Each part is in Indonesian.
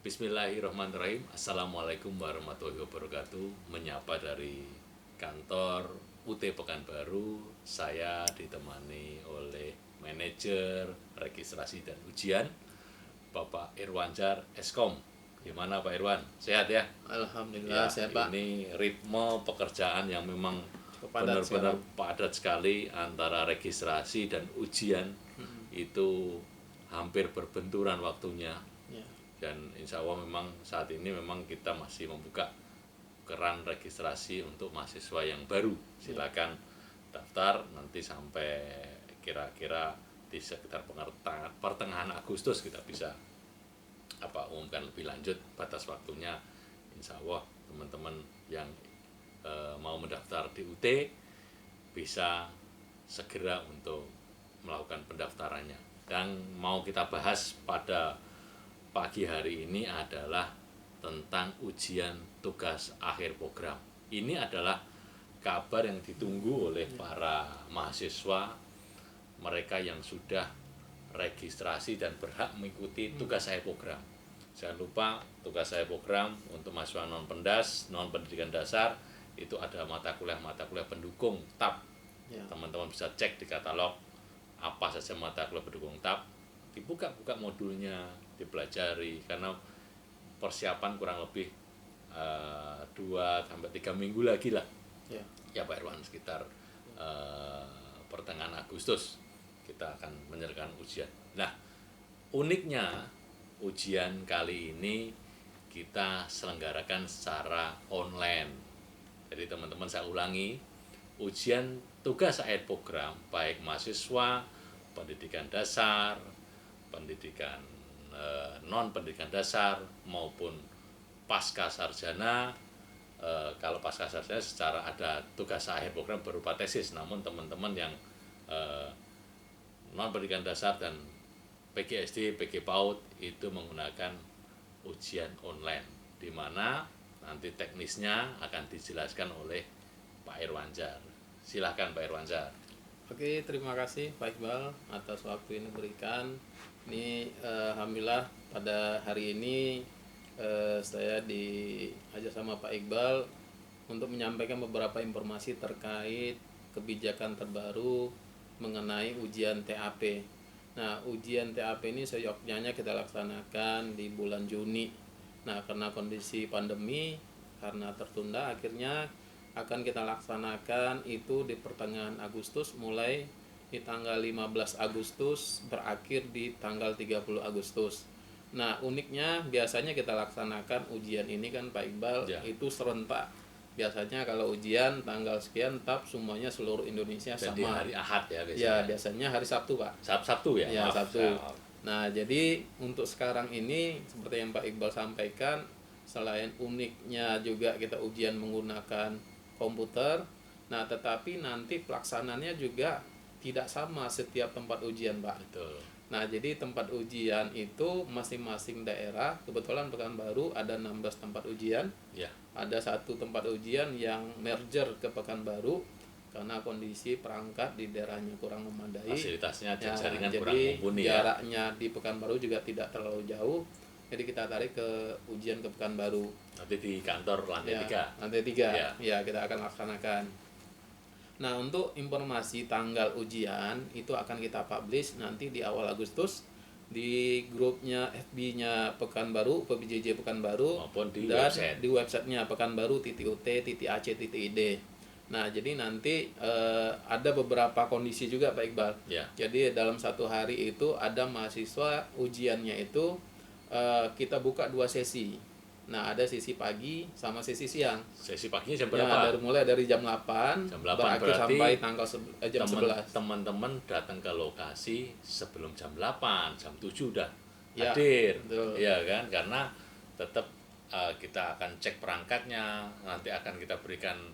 Bismillahirrahmanirrahim. Assalamualaikum warahmatullahi wabarakatuh. Menyapa dari kantor UT Pekanbaru. Saya ditemani oleh manajer registrasi dan ujian Bapak Irwansyah Eskom. Gimana Pak Irwan? Sehat ya? Alhamdulillah Ya, sehat Pak. ini ritme pekerjaan yang memang Padat benar-benar sekali. padat sekali antara registrasi dan ujian. Itu hampir berbenturan waktunya. Ya. Dan insya Allah memang saat ini memang kita masih membuka keran registrasi untuk mahasiswa yang baru. Silakan daftar nanti sampai kira-kira di sekitar pertengahan Agustus kita bisa umumkan lebih lanjut batas waktunya. Insya Allah teman-teman yang mau mendaftar di UT bisa segera untuk melakukan pendaftarannya. Dan mau kita bahas pada pagi hari ini adalah tentang ujian tugas akhir program. Ini adalah kabar yang ditunggu oleh para mahasiswa, mereka yang sudah registrasi dan berhak mengikuti tugas akhir program. Jangan lupa tugas akhir program untuk mahasiswa non-pendas, non-pendidikan dasar, itu ada mata kuliah pendukung TAP. Ya. Teman-teman bisa cek di katalog apa saja mata kuliah pendukung TAP, dibuka modulnya, dipelajari, karena persiapan kurang lebih 2-3 minggu lagi lah ya Pak Irwan, sekitar pertengahan Agustus kita akan menyelesaikan ujian. Nah, uniknya ujian kali ini kita selenggarakan secara online. Jadi teman-teman, saya ulangi, ujian tugas akhir program baik mahasiswa pendidikan dasar, pendidikan non-pendidikan dasar maupun pasca sarjana. Kalau pasca sarjana secara ada tugas akhir program berupa tesis, namun teman-teman yang non-pendidikan dasar dan PGSD, PG PAUD itu menggunakan ujian online, di mana nanti teknisnya akan dijelaskan oleh Pak Irwansyah. Silahkan Pak Irwansyah. Oke, terima kasih Pak Iqbal atas waktu ini berikan. Ini alhamdulillah pada hari ini saya diajak sama Pak Iqbal untuk menyampaikan beberapa informasi terkait kebijakan terbaru mengenai ujian TAP. Nah, ujian TAP ini seyogyanya kita laksanakan di bulan Juni. Nah, karena kondisi pandemi, karena tertunda, akhirnya akan kita laksanakan itu di pertengahan Agustus, mulai di tanggal 15 Agustus, berakhir di tanggal 30 Agustus. Nah, uniknya biasanya kita laksanakan ujian ini kan Pak Iqbal, itu serentak. Biasanya kalau ujian tanggal sekian TAP semuanya seluruh Indonesia dan sama. di hari Ahad ya biasanya. Ya, biasanya hari Sabtu Pak. Sabtu ya? Ya, Maaf. Sabtu. Nah, jadi untuk sekarang ini seperti yang Pak Iqbal sampaikan, selain uniknya juga kita ujian menggunakan komputer, nah tetapi nanti pelaksananya juga tidak sama setiap tempat ujian Pak. Betul. Nah, jadi tempat ujian itu masing-masing daerah, kebetulan Pekanbaru ada 16 tempat ujian. Ya. Ada satu tempat ujian yang merger ke Pekanbaru karena kondisi perangkat di daerahnya kurang memadai. Fasilitasnya jaringan jadi kurang mumpuni ya. Jaraknya di Pekanbaru juga tidak terlalu jauh. Jadi kita tarik ke ujian ke Pekanbaru. Nanti di kantor lantai 3. Lantai 3. Ya, kita akan laksanakan. Nah, untuk informasi tanggal ujian itu akan kita publish nanti di awal Agustus di grupnya FB-nya Pekanbaru, PBJJ Pekanbaru, maupun di dan website. di websitenya pekanbaru.ut.ac.id. Nah, jadi nanti ada beberapa kondisi juga Pak Iqbal. Ya. Jadi dalam satu hari itu ada mahasiswa ujiannya itu kita buka 2 sesi. Nah, ada sesi pagi sama sesi siang. Sesi paginya jam Ya, berapa? mulai dari jam 8, berakhir sampai tanggal jam 11. Teman-teman datang ke lokasi sebelum jam 8, jam 7 udah Ya, hadir. betul. Ya kan? Karena tetap kita akan cek perangkatnya, nanti akan kita berikan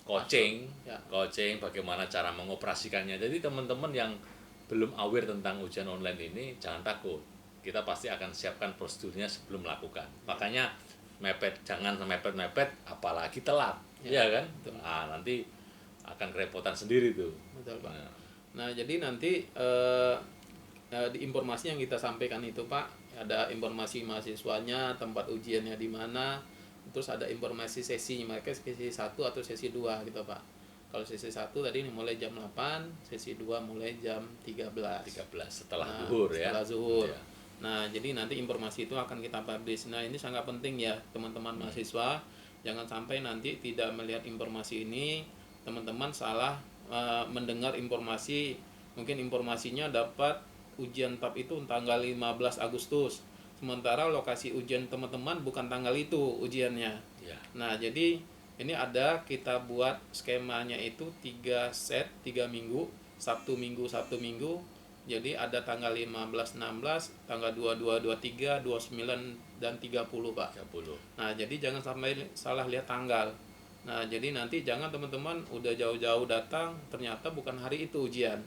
coaching, coaching bagaimana cara mengoperasikannya. Jadi teman-teman yang belum aware tentang ujian online ini jangan takut. Kita pasti akan siapkan prosedurnya sebelum melakukan. Makanya jangan mepet-mepet, apalagi telat, ya kan? Nah, nanti akan kerepotan sendiri tuh. Betul Pak. Nah, jadi nanti di informasi yang kita sampaikan itu Pak, ada informasi mahasiswanya, tempat ujiannya di mana, terus ada informasi sesi mereka, sesi 1 atau sesi 2 gitu Pak. Kalau sesi 1 tadi mulai jam 8, sesi 2 mulai jam 13. 13 setelah Nah, zuhur ya. setelah zuhur. Ya. Nah, jadi nanti informasi itu akan kita publish. Nah, ini sangat penting ya teman-teman mahasiswa. Jangan sampai nanti tidak melihat informasi ini, teman-teman salah mendengar informasi. Mungkin informasinya dapat ujian TAP itu tanggal 15 Agustus. Sementara lokasi ujian teman-teman bukan tanggal itu ujiannya. Ya. Nah, jadi ini ada kita buat skemanya itu 3 set 3 minggu, Sabtu Minggu Sabtu Minggu. Jadi ada tanggal 15, 16, tanggal 22, 23, 29 dan 30, Pak. 30. Nah, jadi jangan sampai salah lihat tanggal. Nah, jadi nanti jangan teman-teman udah jauh-jauh datang ternyata bukan hari itu ujian.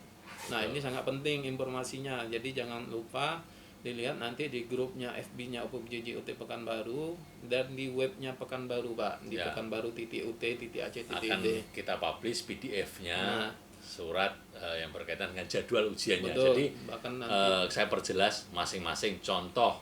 Nah, ini sangat penting informasinya. Jadi jangan lupa dilihat nanti di grupnya FB-nya UPUBJJ UT Pekanbaru dan di webnya Pekanbaru, Pak, di Ya. pekanbaru.ut.ac.id. Akan kita publish PDF-nya, Nah, surat yang berkaitan dengan jadwal ujiannya. betul. Jadi Bahkan nanti saya perjelas masing-masing contoh.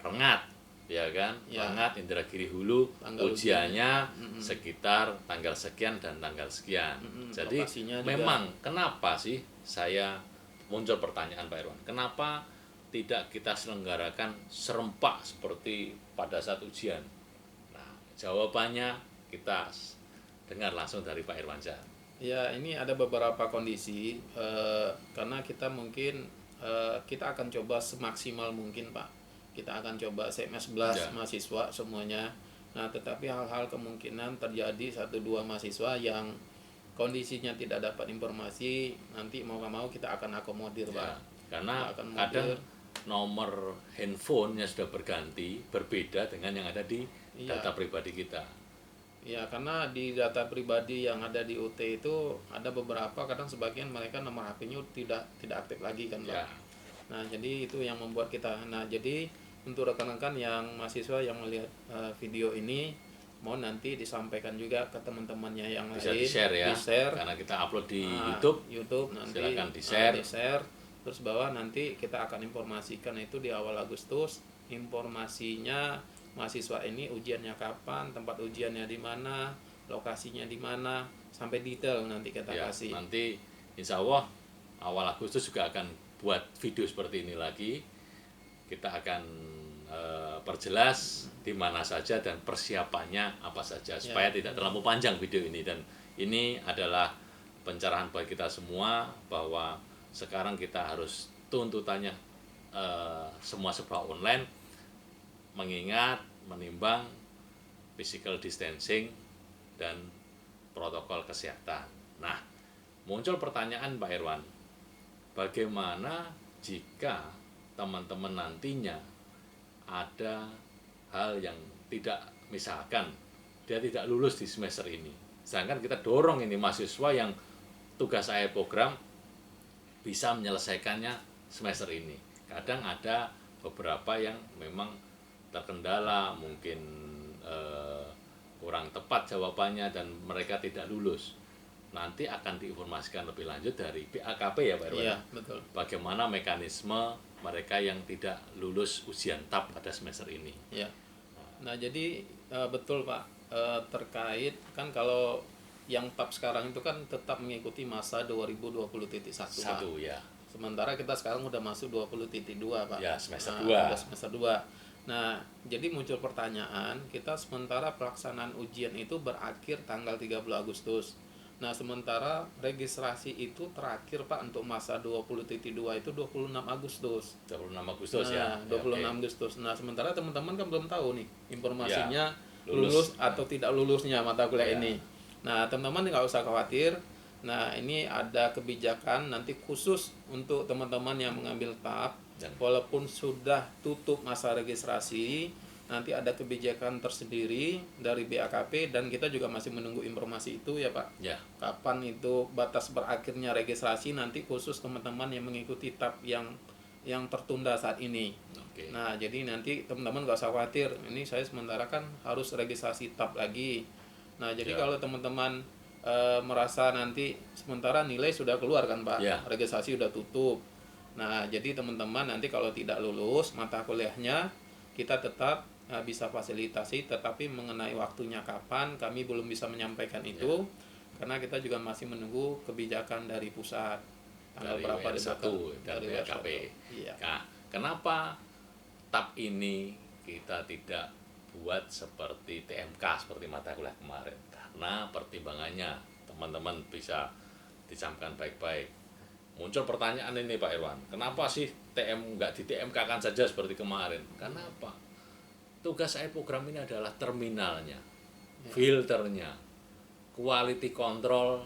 Rengat, ya kan? Ya. Rengat Indragiri Hulu, Tanggal ujiannya sekitar tanggal sekian dan tanggal sekian. Jadi lokasinya juga. memang kenapa sih saya muncul pertanyaan Pak Irwan, kenapa tidak kita selenggarakan serempak seperti pada saat ujian? Nah, jawabannya kita dengar langsung dari Pak Irwansyah. Ya, ini ada beberapa kondisi karena kita mungkin kita akan coba semaksimal mungkin, Pak. Kita akan coba CMS 11 Ya. mahasiswa semuanya. Nah, tetapi hal-hal kemungkinan terjadi 1-2 mahasiswa yang kondisinya tidak dapat informasi, nanti mau nggak mau kita akan akomodir, Ya, Pak. karena Kita akan kadang modir. nomor handphone yang sudah berganti berbeda dengan yang ada di Iya. data pribadi kita. Ya, karena di data pribadi yang ada di UT itu ada beberapa, kadang sebagian mereka nomor HP-nya tidak aktif lagi kan, Pak. Ya, Nah, jadi itu yang membuat kita. Nah, jadi untuk rekan-rekan yang mahasiswa yang melihat video ini, mohon nanti disampaikan juga ke teman-temannya yang bisa lain, di-share ya. di-share. Karena kita upload di Nah, YouTube. nanti Silakan di-share. di-share. Terus bahwa nanti kita akan informasikan itu di awal Agustus, informasinya mahasiswa ini ujiannya kapan, tempat ujiannya di mana, lokasinya di mana, sampai detail nanti kita Ya, kasih. nanti insya Allah awal Agustus juga akan buat video seperti ini lagi. Kita akan perjelas di mana saja dan persiapannya apa saja supaya tidak terlalu panjang video ini. Dan ini adalah pencerahan bagi kita semua bahwa sekarang kita harus tuntutannya semua serba online, mengingat menimbang physical distancing dan protokol kesehatan. Nah, muncul pertanyaan Pak Irwan, bagaimana jika teman-teman nantinya ada hal yang tidak, misalkan dia tidak lulus di semester ini, sedangkan kita dorong ini mahasiswa yang tugas akhir program bisa menyelesaikannya semester ini. Kadang ada beberapa yang memang terkendala, mungkin kurang tepat jawabannya dan mereka tidak lulus. Nanti akan diinformasikan lebih lanjut dari BAKP ya Pak Irwan. Iya, betul. Bagaimana mekanisme mereka yang tidak lulus ujian TAP pada semester ini. Ya. Nah, jadi betul Pak, terkait kan kalau yang TAP sekarang itu kan tetap mengikuti masa 2020.1 Pak. Satu ya. Sementara kita sekarang udah masuk 20.2 Pak. Ya, semester Nah, 2. udah semester 2. Nah, jadi muncul pertanyaan, kita sementara pelaksanaan ujian itu berakhir tanggal 30 Agustus. Nah, sementara registrasi itu terakhir Pak untuk masa 20.2 itu 26 Agustus. 26 Agustus ya. Nah, 26 Ya, oke. Agustus. Nah, sementara teman-teman kan belum tahu nih informasinya Ya, lulus. lulus atau tidak lulusnya mata kuliah Ya. ini. Nah, teman-teman nggak usah khawatir. Nah, ini ada kebijakan nanti khusus untuk teman-teman yang mengambil TAP, Dan- walaupun sudah tutup masa registrasi, nanti ada kebijakan tersendiri dari BAKP dan kita juga masih menunggu informasi itu ya Pak. Ya, Kapan itu batas berakhirnya registrasi nanti khusus teman-teman yang mengikuti TAP yang tertunda saat ini. oke. Nah, jadi nanti teman-teman nggak usah khawatir. Ini saya sementara kan harus registrasi TAP lagi. Nah, jadi Ya. kalau teman-teman merasa nanti sementara nilai sudah keluar kan Pak, Ya. registrasi sudah tutup. Nah, jadi teman-teman nanti kalau tidak lulus mata kuliahnya, kita tetap bisa fasilitasi, tetapi mengenai waktunya kapan kami belum bisa menyampaikan itu, karena kita juga masih menunggu kebijakan dari pusat tanggal dari berapa WR1 dan dari WRKP. Iya. Nah, kenapa TAP ini kita tidak buat seperti TMK, seperti mata kuliah kemarin? Karena pertimbangannya, teman-teman bisa dicamkan baik-baik. Muncul pertanyaan ini Pak Irwan, kenapa sih nggak di TMK kan saja seperti kemarin? Kenapa? Tugas saya program ini adalah terminalnya, filternya, quality control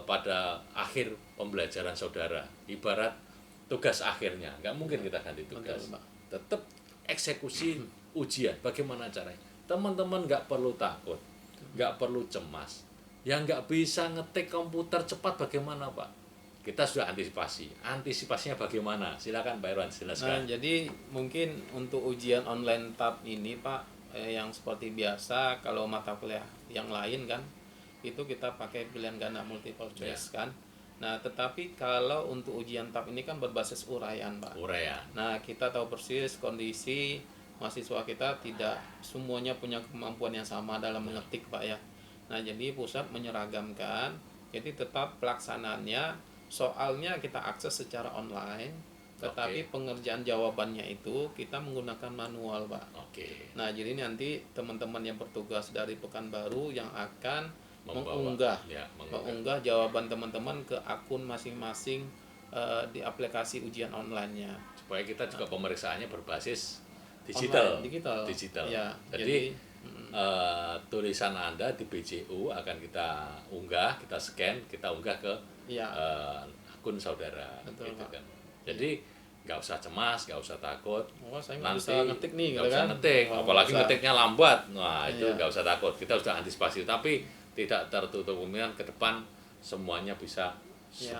pada akhir pembelajaran saudara. Ibarat tugas akhirnya, nggak mungkin kita ganti tugas. Tetap eksekusi ujian, bagaimana caranya? Teman-teman nggak perlu takut, nggak perlu cemas. Yang nggak bisa ngetik komputer cepat bagaimana Pak? Kita sudah antisipasinya bagaimana? Silakan Pak Irwan jelaskan. Nah, jadi mungkin untuk ujian online TAP ini Pak, yang seperti biasa kalau mata kuliah yang lain kan, itu kita pakai pilihan ganda multiple choice kan. Nah, tetapi kalau untuk ujian TAP ini kan berbasis uraian Pak. Uraian. Nah, kita tahu persis kondisi mahasiswa kita tidak semuanya punya kemampuan yang sama dalam mengetik Pak ya. Nah, jadi pusat menyeragamkan, jadi tetap pelaksanaannya soalnya kita akses secara online, tetapi pengerjaan jawabannya itu kita menggunakan manual Pak. Nah, jadi nanti teman-teman yang bertugas dari Pekanbaru yang akan mengunggah jawaban teman-teman ke akun masing-masing di aplikasi ujian online-nya. Supaya kita juga pemeriksaannya berbasis digital. Ya, jadi tulisan Anda di BJU akan kita unggah, kita scan, kita unggah ke akun saudara. Betul, gitu kan. Jadi nggak usah cemas, nggak usah takut. Saya nanti bisa ngetik nih, nggak usah ngetik, apalagi ngetiknya lambat. Nah itu nggak usah takut. Kita sudah antisipasi, tapi tidak tertutup kemungkinan ke depan semuanya bisa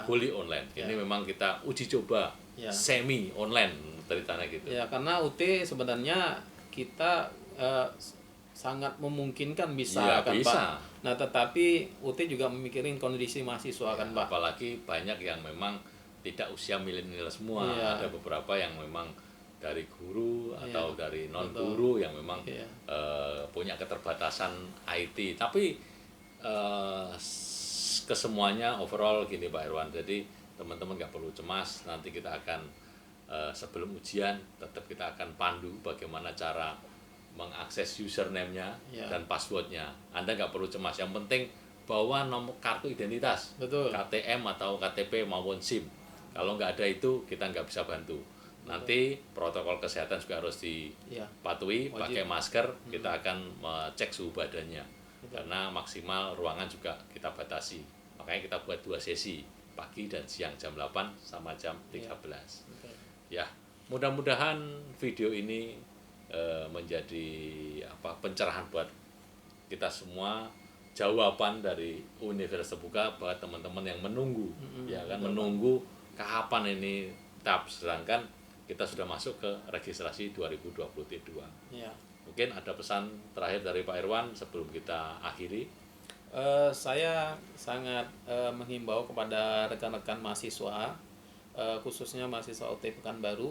fully online. Ini memang kita uji coba semi online ceritanya gitu. Ya, karena UT sebenarnya kita sangat memungkinkan bisa kan bisa. Pak. Nah, tetapi UT juga memikirin kondisi mahasiswa kan Pak. Apalagi banyak yang memang tidak usia milenial semua. Ada beberapa yang memang dari guru atau dari non guru yang memang punya keterbatasan IT. Tapi kesemuanya overall gini Pak Irwan. Jadi teman-teman nggak perlu cemas. Nanti kita akan sebelum ujian tetap kita akan pandu bagaimana cara mengakses username-nya dan password-nya. Anda nggak perlu cemas. Yang penting bawa nomor kartu identitas, KTM atau KTP maupun SIM. Kalau nggak ada itu kita nggak bisa bantu. Nanti protokol kesehatan juga harus dipatuhi, pakai masker. Kita akan cek suhu badannya. Karena maksimal ruangan juga kita batasi. Makanya kita buat 2 sesi, pagi dan siang, jam 8 sama jam 13. Ya, mudah-mudahan video ini menjadi pencerahan buat kita semua, jawaban dari Universitas Terbuka buat teman-teman yang menunggu, menunggu kapan ini TAP, sedangkan kita sudah masuk ke registrasi 2022. Mungkin ada pesan terakhir dari Pak Irwan sebelum kita akhiri. Saya sangat menghimbau kepada rekan-rekan mahasiswa, khususnya mahasiswa UT Pekanbaru.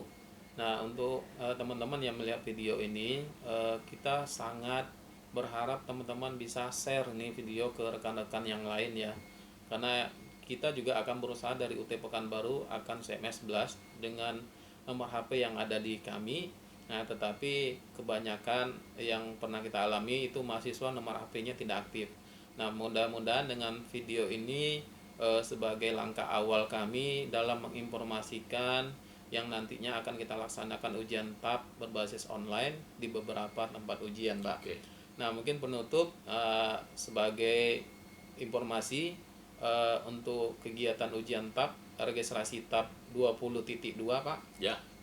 Nah, untuk teman-teman yang melihat video ini, kita sangat berharap teman-teman bisa share nih video ke rekan-rekan yang lain ya. Karena kita juga akan berusaha dari UT Pekanbaru akan CMS Blast dengan nomor HP yang ada di kami. Nah, tetapi kebanyakan yang pernah kita alami itu mahasiswa nomor HP-nya tidak aktif. Nah, mudah-mudahan dengan video ini sebagai langkah awal kami dalam menginformasikan yang nantinya akan kita laksanakan ujian TAP berbasis online di beberapa tempat ujian, Pak. Nah, mungkin penutup sebagai informasi untuk kegiatan ujian TAP, registrasi TAP 20.2, Pak.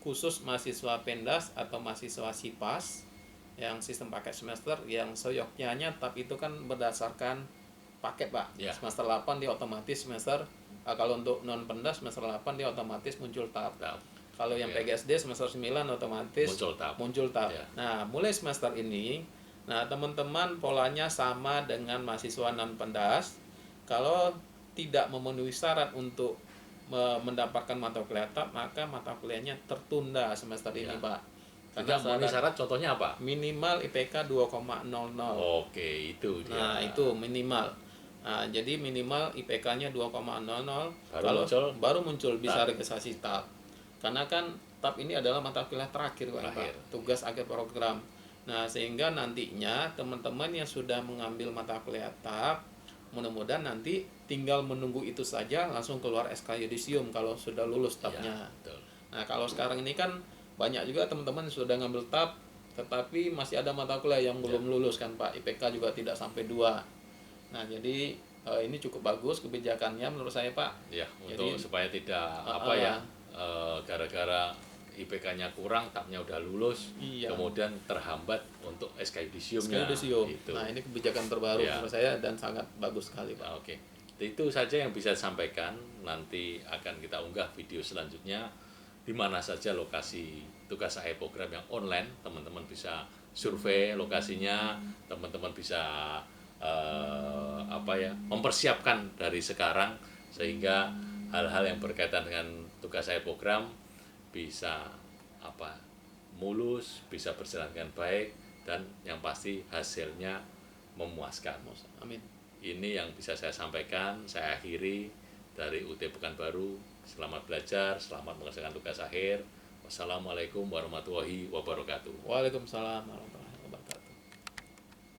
Khusus mahasiswa Pendas atau mahasiswa SIPAS yang sistem paket semester, yang seyogyanya TAP itu kan berdasarkan paket Pak. Semester 8 dia otomatis semester, kalau untuk non Pendas semester 8 dia otomatis muncul TAP. Kalau yang PGSD semester 9 otomatis muncul TAP. Nah, mulai semester ini, nah teman-teman polanya sama dengan mahasiswa non Pendas. Kalau tidak memenuhi syarat untuk mendapatkan mata kuliah TAP, maka mata kuliahnya tertunda semester ini, Ya. Pak. Tidak memenuhi syarat, contohnya apa? Minimal IPK 2,00. Oke, itu dia. Nah, itu minimal. Nah, jadi minimal IPK-nya 2,00 baru muncul bisa registrasi TAP. Karena kan TAP ini adalah mata kuliah terakhir, Pak. Tugas akhir program. Nah, sehingga nantinya teman-teman yang sudah mengambil mata kuliah TAP, mudah-mudahan nanti tinggal menunggu itu saja langsung keluar SK Yudisium kalau sudah lulus TAP-nya. Ya, nah, kalau sekarang ini kan banyak juga teman-teman sudah ngambil TAP tetapi masih ada mata kuliah yang belum lulus kan, Pak. IPK juga tidak sampai 2. Nah, jadi ini cukup bagus kebijakannya menurut saya, Pak. Ya, untuk supaya tidak gara-gara IPK-nya kurang, TAP-nya udah lulus, kemudian terhambat untuk SK Yudisiumnya. Nah, ini kebijakan terbaru menurut saya dan sangat bagus sekali, Pak. Oke. Itu saja yang bisa disampaikan. Nanti akan kita unggah video selanjutnya di mana saja lokasi tugas akhir program yang online. Teman-teman bisa survei lokasinya, teman-teman bisa mempersiapkan dari sekarang sehingga hal-hal yang berkaitan dengan tugas akhir program bisa mulus, bisa berjalan dengan baik, dan yang pasti hasilnya memuaskan. Amin. Ini yang bisa saya sampaikan. Saya akhiri dari UT Pekanbaru. Selamat belajar, selamat mengerjakan tugas akhir. Wassalamualaikum warahmatullahi wabarakatuh. Waalaikumsalam warahmatullahi wabarakatuh.